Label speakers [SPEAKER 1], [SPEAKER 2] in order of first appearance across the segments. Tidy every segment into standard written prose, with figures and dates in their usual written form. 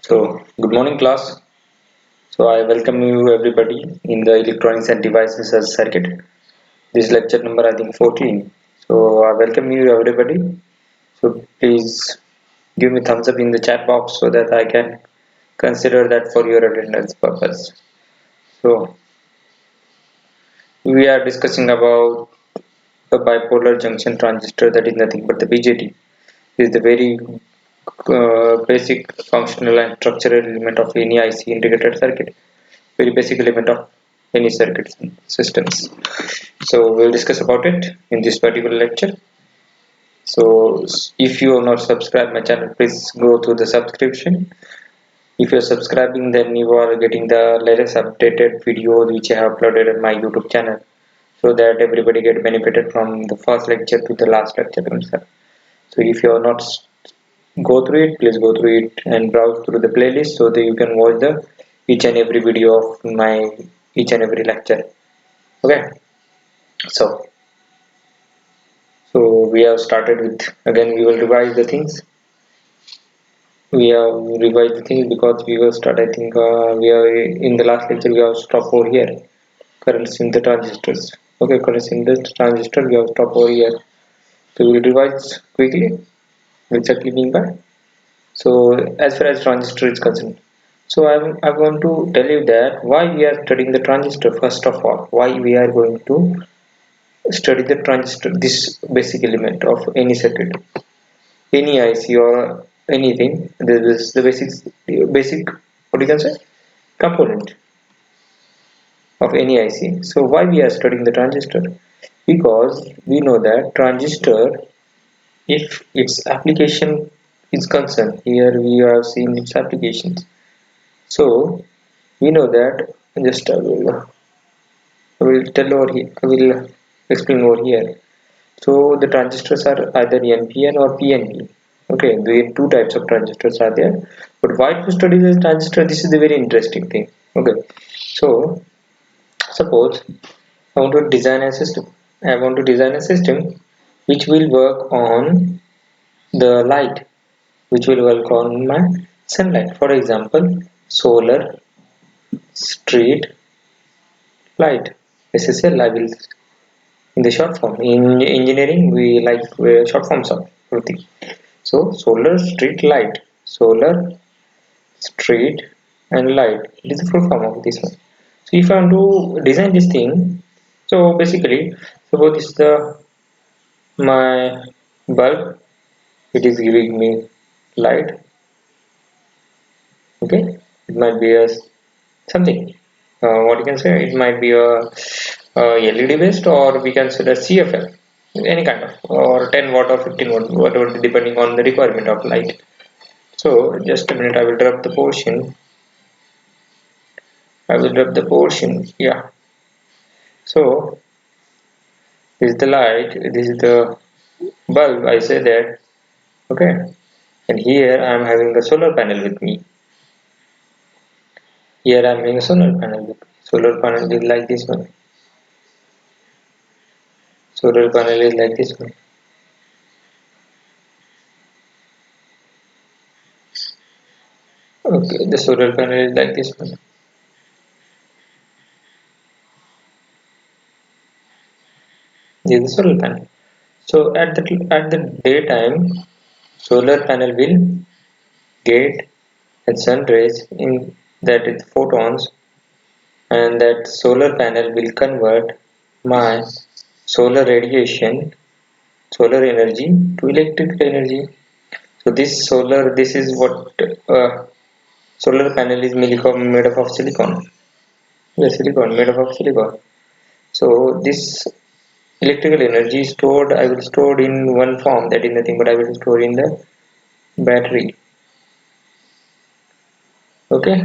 [SPEAKER 1] Good morning, class. I welcome you everybody in the Electronics and Devices as Circuit. This is lecture number, I think, 14. I welcome you everybody. Please give me thumbs up in the chat box so that I can consider that for your attendance purpose. So, we are discussing about a bipolar junction transistor, that is nothing but the BJT. This is the very basic functional and structural element of any IC integrated circuit. Very basic element of any circuit systems. We'll discuss about it in this particular lecture. If you have not subscribed my channel, please go to the subscription. If you're subscribing, then you are getting the latest updated videos which I have uploaded on my YouTube channel, so that everybody get benefited from the first lecture to the last lecture himself. So if you are not go through it, please go through it and browse through the playlist so that you can watch the each and every video of my each and every lecture. Okay, so we have started with, again we will revise the things. We have revised the things because we will start, I think we are in the last lecture we have stopped over here. Currents in the transistors. Okay, currents in the transistor we have stopped over here. So we will revise quickly exactly being by. So as far as transistor is concerned, so I want to tell you that why we are studying the transistor. First of all, why we are going to study the transistor, this basic element of any circuit, any IC or anything. This is the basic what you can say component of any IC. So why we are studying the transistor? Because we know that transistor, if its application is concerned, here we have seen its applications. So we know that, just I will tell over here, I will explain over here. So the transistors are either NPN or PNP. Okay, the two types of transistors are there. But why to study the transistor? This is the very interesting thing. Okay, so suppose I want to design a system. I want to design a system which will work on the light, which will work on my sunlight. For example, solar, street, light. SSL I will in the short form. In engineering, we like short forms of everything. So solar, street, light. Solar, street, and light. It is the full form of this one. So if I want to design this thing, so basically, suppose this is the my bulb. It is giving me light. Okay, it might be a something. What you can say? It might be a LED based, or we can say the CFL, any kind of, or 10 watt or 15 watt, whatever, depending on the requirement of light. So just a minute, I will drop the portion. I will drop the portion. Yeah. So this is the light. This is the bulb. I say that. Okay. And here I am having the solar panel with me. Here I am having a solar panel with me. Solar panel is like this one. Solar panel is like this one. Okay, the solar panel is like this one. This is the solar panel. So at the daytime, solar panel will get the sun rays in, that is photons, and that solar panel will convert my solar radiation, solar energy to electrical energy. So this is what solar panel is made up of silicon. Yes, silicon, made up of silicon. So this electrical energy stored, I will store in one form, that is nothing but I will store in the battery. Okay,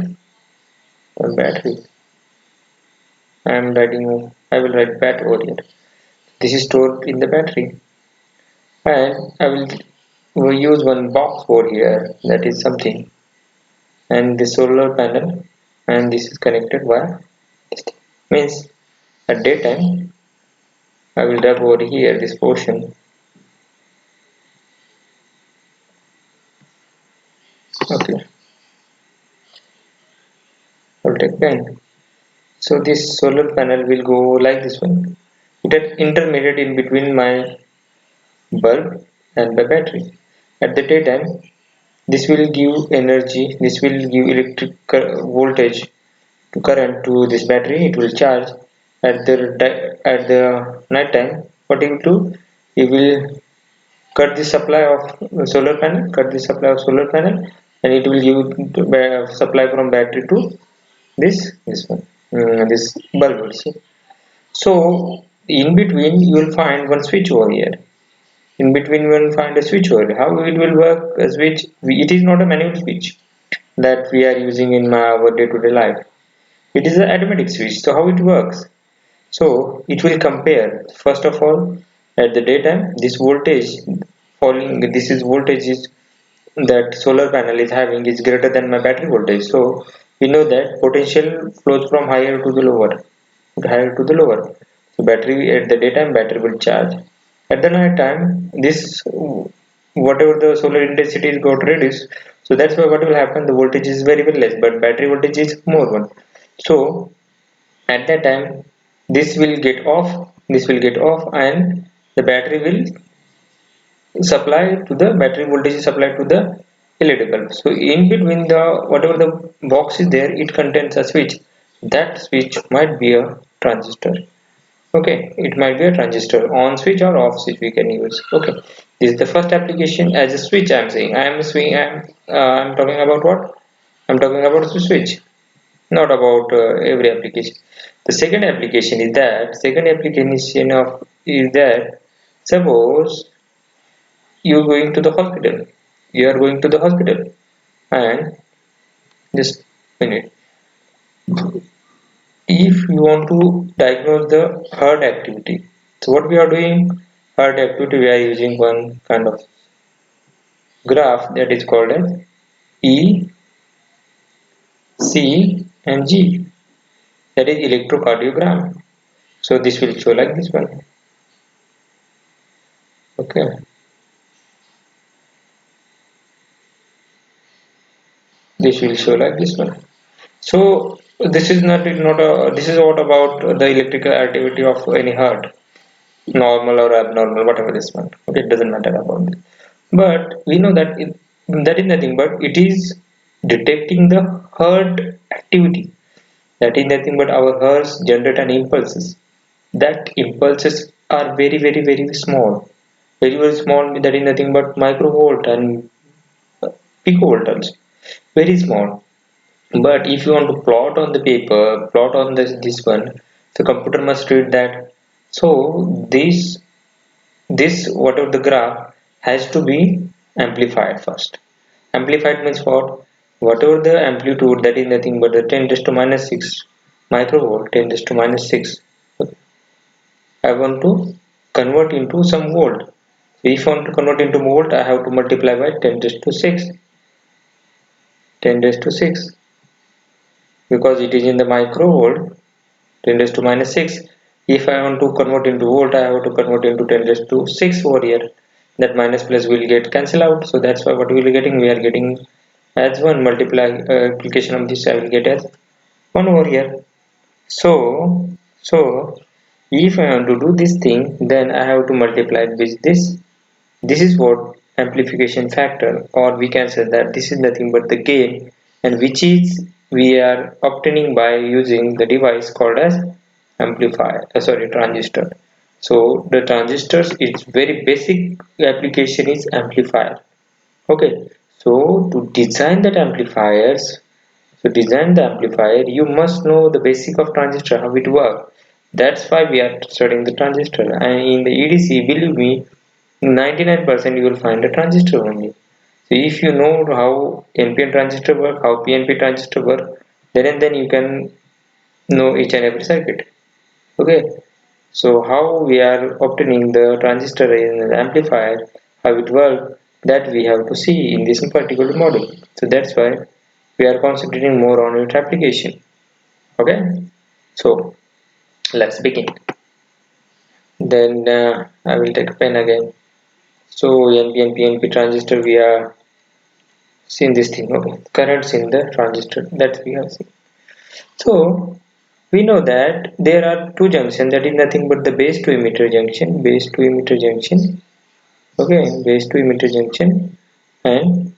[SPEAKER 1] a battery. I am writing. I will write bat over here. This is stored in the battery, and I will use one box over here. That is something, and the solar panel, and this is connected via this thing. Means at daytime I will drop over here this portion. Okay, I'll take pen. So this solar panel will go like this one. It had intermediate in between my bulb and the battery. At the daytime, this will give energy, this will give electric voltage to current to this battery. It will charge at the night time. What it will do? It will cut the supply of solar panel, cut the supply of solar panel, and it will give supply from battery to this one, this bulb also. So in between you will find one switch over here. In between you will find a switch over here. How it will work? A switch. It is not a manual switch that we are using in our day-to-day life. It is an automatic switch. So how it works? So it will compare. First of all, at the daytime, this voltage falling. This is voltage is that solar panel is having is greater than my battery voltage. So we know that potential flows from higher to the lower, higher to the lower. So battery at the daytime battery will charge. At the night time, this whatever the solar intensity is got reduced. So that's why what will happen. The voltage is very less, but battery voltage is more one. So at that time, this will get off, and the battery will supply to the battery voltage is supplied to the LED bulb. So in between the whatever the box is there, it contains a switch. That switch might be a transistor. Okay, it might be a transistor on switch or off switch we can use. Okay, this is the first application as a switch. I'm saying I'm talking about what? I'm talking about the switch, not about every application. The second application is that suppose you going to the hospital, you are going to the hospital, and just minute, if you want to diagnose the heart activity, so what we are doing, heart activity, we are using one kind of graph that is called as E, C and G, that is electrocardiogram. So this will show like this one. Okay, this will show like this one. So this is what about the electrical activity of any heart, normal or abnormal, whatever this one. Okay, it doesn't matter about it. But we know that that is nothing but it is detecting the heart activity. That is nothing but our hearts generate an impulses. That impulses are very small, very small. That is nothing but microvolt and picovolt also, very small. But if you want to plot on the paper, plot on this one, the computer must read that. So this whatever the graph has to be amplified first. Amplified means what? Whatever the amplitude, that is nothing but the 10 raised to minus 6 microvolt, 10 raised to minus 6. I want to convert into some volt. So if I want to convert into volt, I have to multiply by 10 raised to 6. 10 raised to 6, because it is in the microvolt. 10 raised to minus 6. If I want to convert into volt, I have to convert into 10 raised to 6 over here. That minus plus will get cancelled out. So that's why what we will getting, we are getting as 1 multiply application of this, I will get as 1 over here. So if I want to do this thing, then I have to multiply with this. This is what amplification factor, or we can say that this is nothing but the gain, and which is we are obtaining by using the device called as amplifier, sorry, transistor. So the transistors, its very basic application is amplifier. Okay, so to design that amplifiers, to design the amplifier, you must know the basic of transistor, how it works. That's why we are studying the transistor. And in the EDC, believe me, 99% you will find a transistor only. So if you know how NPN transistor work, how PNP transistor work, then and then you can know each and every circuit. Okay, so how we are obtaining the transistor in the amplifier, how it works, that we have to see in this particular module. So that's why we are concentrating more on its application. Okay, so let's begin. Then I will take a pen again. So NPN PNP transistor, we are seen this thing. Okay, currents in the transistor that we have seen. So we know that there are two junctions, that is nothing but the base to emitter junction, okay, base to emitter junction and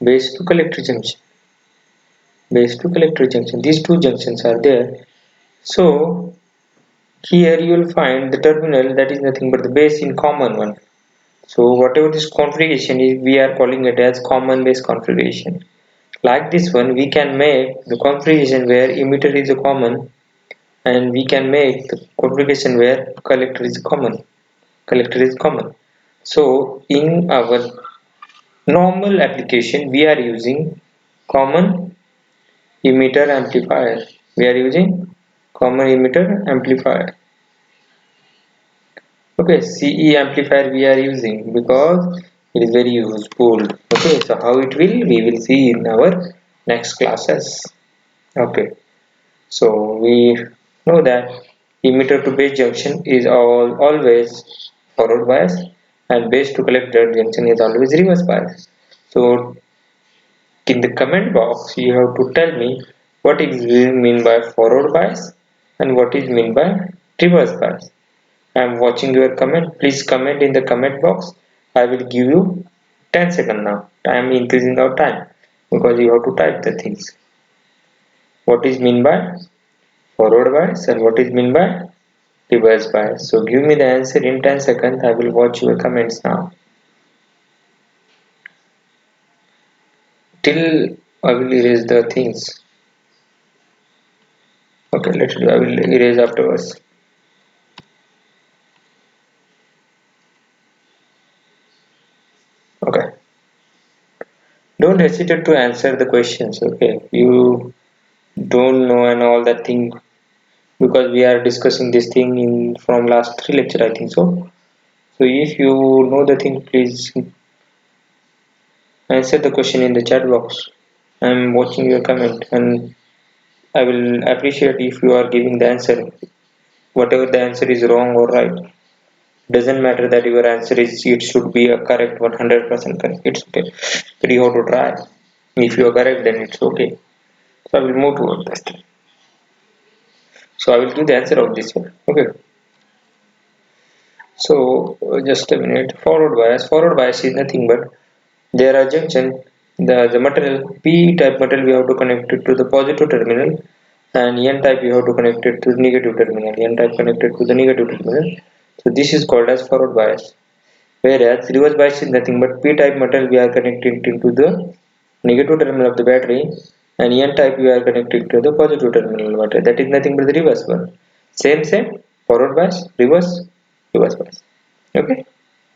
[SPEAKER 1] base to collector junction, These two junctions are there. So here you will find the terminal that is nothing but the base in common one. So whatever this configuration is, we are calling it as common base configuration. Like this one, we can make the configuration where emitter is a common, and we can make the configuration where collector is common. So in our normal application, we are using common emitter amplifier. We are using common emitter amplifier. Okay, CE amplifier we are using because it is very useful. Okay, so how it will, we will see in our next classes. Okay, so we know that emitter to base junction is always forward bias, and base to collector junction is always reverse bias. So in the comment box you have to tell me what is mean by forward bias and what is mean by reverse bias. I am watching your comment. Please comment in the comment box. I will give you 10 seconds now. I am increasing our time because you have to type the things. What is mean by forward bias and what is mean by reverse bias? So give me the answer in 10 seconds. I will watch your comments now. Till I will erase the things. Okay, let's do. I will erase afterwards. Okay. Don't hesitate to answer the questions. Okay. You don't know and all that thing, because we are discussing this thing in from last three lecture, I think so. So if you know the thing, please answer the question in the chat box. I'm watching your comment and I will appreciate if you are giving the answer. Whatever the answer is wrong or right, doesn't matter that your answer is, it should be a correct 100% correct. It's okay, but you have to try. If you are correct, then it's okay. So I will move towards that. So I will give the answer of this one. Okay. So just a minute. Forward bias. Forward bias is nothing but there are junction. The material P type material, we have to connect it to the positive terminal, and N type you have to connect it to the negative terminal. N type connected to the negative terminal. So this is called as forward bias. Whereas reverse bias is nothing but P type material we are connecting into the negative terminal of the battery, and N type we are connecting to the positive terminal of the battery. That is nothing but the reverse one. Same. Forward bias, reverse bias. Okay.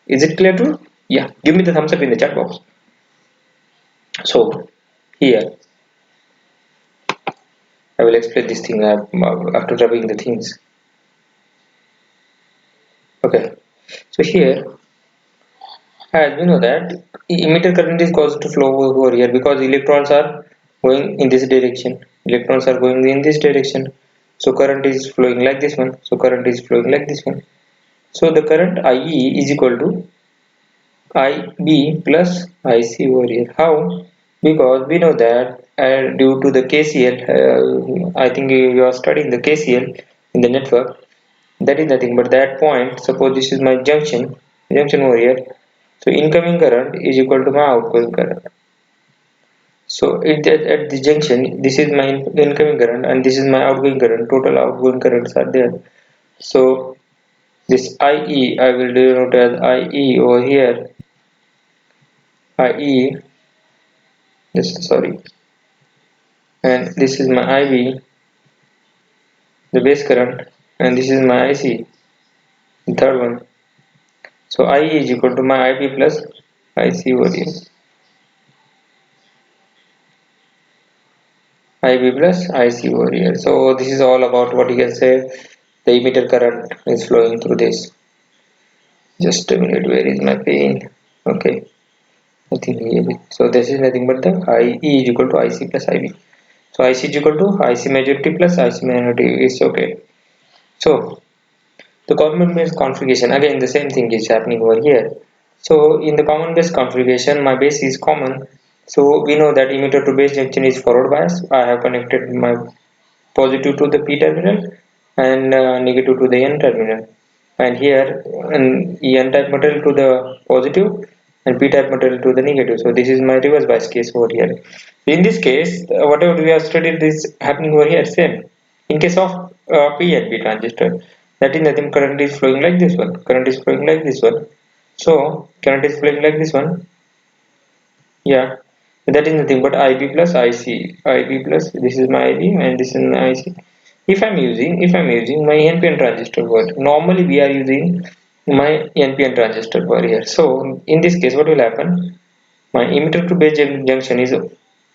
[SPEAKER 1] Is it clear to you? Yeah. Give me the thumbs up in the chat box. So here I will explain this thing after rubbing the things. Okay. So here, as we know that emitter current is caused to flow over here because electrons are going in this direction. Electrons are going in this direction. So current is flowing like this one. So current is flowing like this one. So the current IE is equal to IB plus IC over here. How? Because we know that due to the KCL, I think you are studying the KCL in the network. That is nothing but that point. Suppose this is my junction over here. So incoming current is equal to my outgoing current. So at the junction, this is my incoming current and this is my outgoing current. Total outgoing currents are there. So this IE I will denote as IE over here. IE, this sorry, and this is my IB, the base current, and this is my IC, the third one. So IE is equal to my IB plus IC over here. IB plus IC over here. So this is all about what you can say. The emitter current is flowing through this. Just a minute. Where is my pen? Okay, I think here. So this is nothing but the IE is equal to IC plus IB. So IC is equal to IC majority plus IC minority is okay. So the common base configuration, again the same thing is happening over here. So in the common base configuration, my base is common So we know that emitter to base junction is forward bias. I have connected my positive to the p terminal and negative to the n terminal, and here n type material to the positive and p type material to the negative. So this is my reverse bias case over here. In this case, whatever we have studied is happening over here same. In case of PNP transistor, that is nothing, current is flowing like this one, current is flowing like this one. So current is flowing like this one, yeah, that is nothing but IB plus IC. IB plus, this is my IB and this is my IC. If I'm using my NPN transistor word, normally we are using my NPN transistor word here. So in this case, what will happen? My emitter to base junction is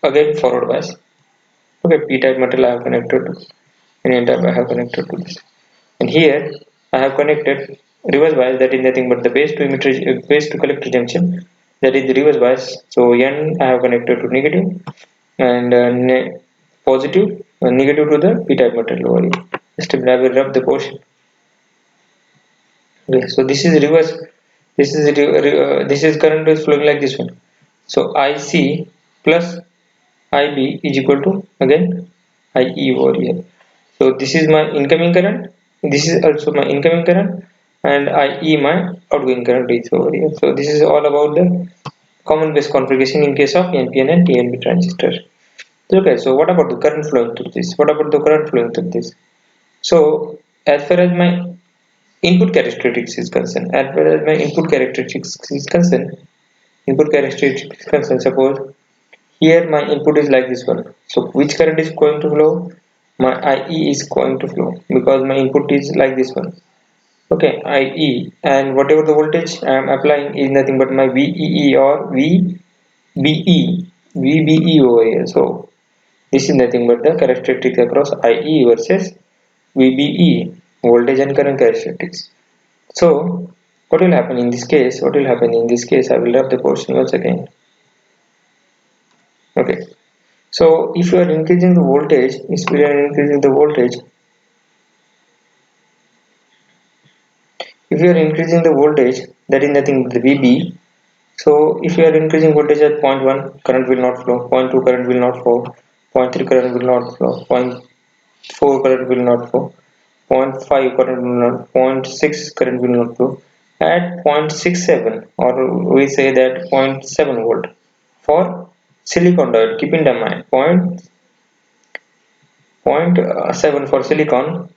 [SPEAKER 1] again forward bias. Okay, P type metal I have connected to, and N type I have connected to this. And here I have connected reverse bias, that is nothing but the base to collector junction, that is the reverse bias. So N I have connected to negative and positive negative to the p type metal over here. Just I will rub the portion. Okay, so this is reverse. This is current is flowing like this one. So IC plus IB is equal to again IE over here. So this is my incoming current, this is also my incoming current, and IE my outgoing current is over here. So this is all about the common base configuration in case of NPN and TNB transistor. Okay, so what about the current flowing through this? What about the current flowing through this? So as far as my input characteristics is concerned, suppose here my input is like this one. So which current is going to flow? My IE is going to flow because my input is like this one. Okay, IE, and whatever the voltage I am applying is nothing but my VEE or VBE over here. So this is nothing but the characteristics across IE versus VBE, voltage and current characteristics. So what will happen in this case? What will happen in this case? I will rub the portion once again. Okay. So if you are increasing the voltage, that is nothing but the VB. So if you are increasing voltage at point 1, current will not flow. Point 2, current will not flow. Point 3, current will not flow. Point 4, current will not flow. Point 5, current will not. Point 6, current will not flow. At 0.67, or we say that 0.7 volt for silicon diode. Keep in mind point 0.7 for silicon,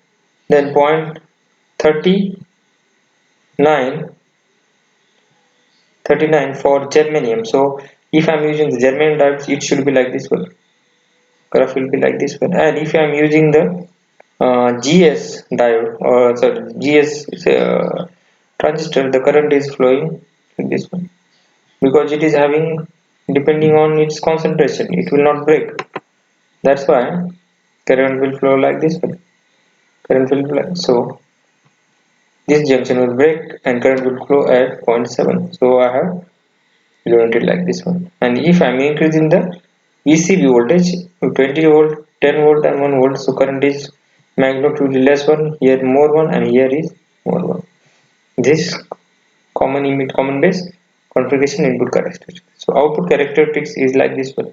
[SPEAKER 1] then 0.39 for germanium. So if I'm using the germanium diodes, it should be like this one. Graph will be like this one. And if I'm using the GS diode, or sorry, GS transistor, the current is flowing like this one because it is having, depending on its concentration, it will not break. That's why current will flow like this one. Current will flow like so. This junction will break and current will flow at zero point 0.7. So I have implemented like this one. And if I'm increasing the VCB voltage to 20 volt, 10 volt, and 1 volt, so current is magnitude less one, here more one, and here is more one. This common base configuration input characteristics. So output characteristics is like this one.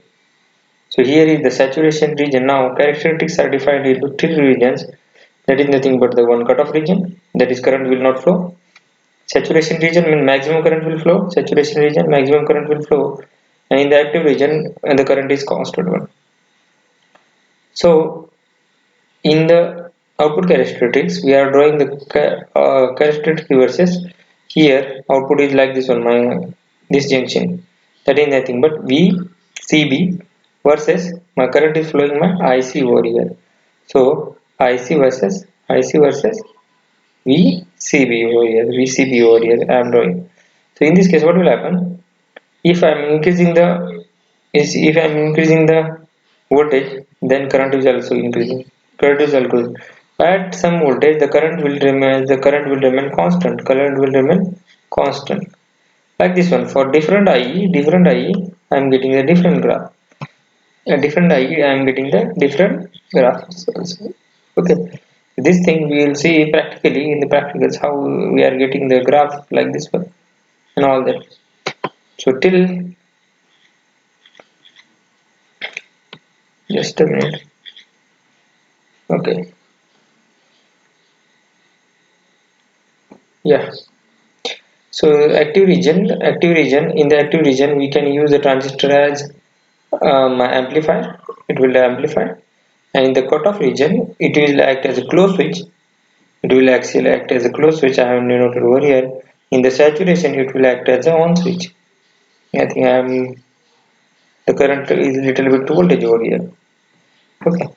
[SPEAKER 1] So here is the saturation region. Now characteristics are defined into three regions. That is nothing but the one cutoff region, that is current will not flow. Saturation region means maximum current will flow. Saturation region, maximum current will flow. And in the active region, the current is constant one. So in the output characteristics, we are drawing the characteristic versus here output is like this one, my this junction, that is nothing but VCB versus my current is flowing my IC over here. So IC versus VCB over here, VCB over here I am drawing. So in this case, what will happen? If I am increasing the voltage, then current is also increasing. Current is also at some voltage, the current will remain constant. Current will remain constant. Like this one. For different IE, I am getting a different graph. A different IE, I am getting the different graph. Okay. This thing we will see practically in the practicals how we are getting the graph like this one and all that. So till Just a minute. Okay. Yeah. So active region. In the active region, we can use the transistor as amplifier. It will amplify, and in the cutoff region, it will act as a close switch. It will actually act as a close switch. I have noted over here. In the saturation, it will act as a on switch. I think the current is little bit voltage over here. Okay.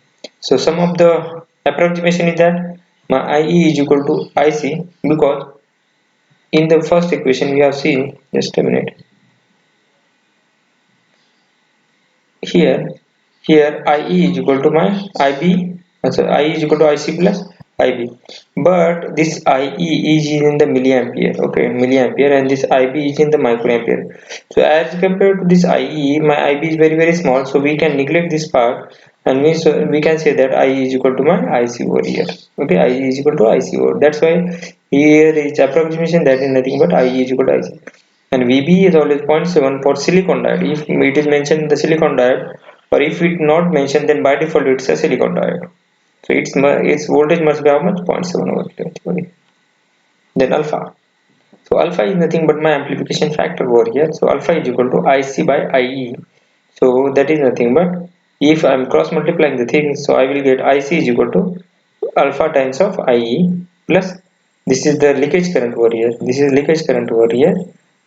[SPEAKER 1] So some of the approximation is that my IE is equal to IC, because in the first equation we have seen, just a minute, here IE is equal to my IB, so IE is equal to IC plus IB, but this IE is in the milliampere, okay, milliampere, and this IB is in the microampere. So as compared to this IE, my IB is very small, so we can neglect this part, and we can say that IE is equal to my IC over here. Okay, IE is equal to IC over, that's why here is approximation, that is nothing but IE is equal to IC. And VB is always zero point 0.7 for silicon diode. If it is mentioned in the silicon diode, or if it not mentioned, then by default it's a silicon diode. So its voltage must be how much? Zero point 0.7 over here. Then alpha. So alpha is nothing but my amplification factor over here. So alpha is equal to IC by IE. So that is nothing but, if I am cross multiplying the things, so I will get IC is equal to alpha times of IE plus, this is the leakage current over here. This is leakage current over here,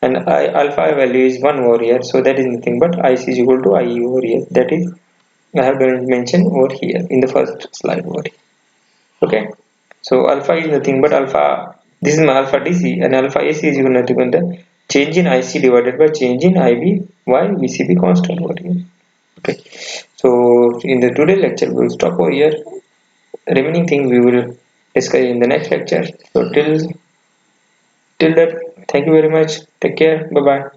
[SPEAKER 1] and alpha value is 1 over here. So that is nothing but IC is equal to IE over here. That is I have mentioned over here in the first slide over here. Okay. So alpha is nothing but alpha. This is my alpha DC, and alpha AC is equal to nothing but the change in IC divided by change in IB, while VCB constant over here. Okay. So in the today lecture we will stop over here. Remaining thing we will discuss in the next lecture. So till that, thank you very much. Take care. Bye bye.